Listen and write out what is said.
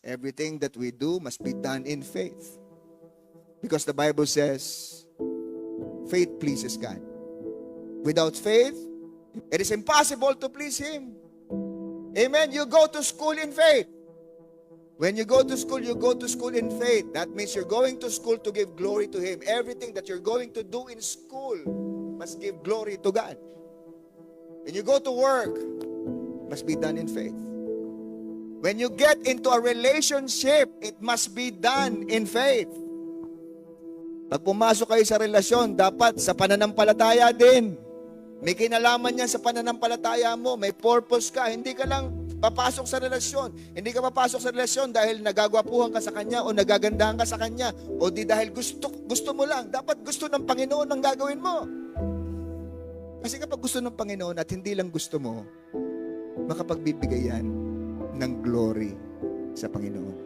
Everything that we do must be done in faith. Because the Bible says, faith pleases God. Without faith, it is impossible to please Him. Amen. You go to school in faith. When you go to school in faith. That means you're going to school to give glory to Him. Everything that you're going to do in school must give glory to God. When you go to work, must be done in faith. When you get into a relationship, it must be done in faith. Pag pumasok kayo sa relasyon, dapat sa pananampalataya din. May kinalaman yan sa pananampalataya mo. May purpose ka. Hindi ka lang papasok sa relasyon. Hindi ka papasok sa relasyon dahil nagagwapuhan ka sa Kanya o nagagandahan ka sa Kanya o di dahil gusto mo lang. Dapat gusto ng Panginoon ang gagawin mo. Kasi kapag gusto ng Panginoon at hindi lang gusto mo, makapagbibigay yan ng glory sa Panginoon.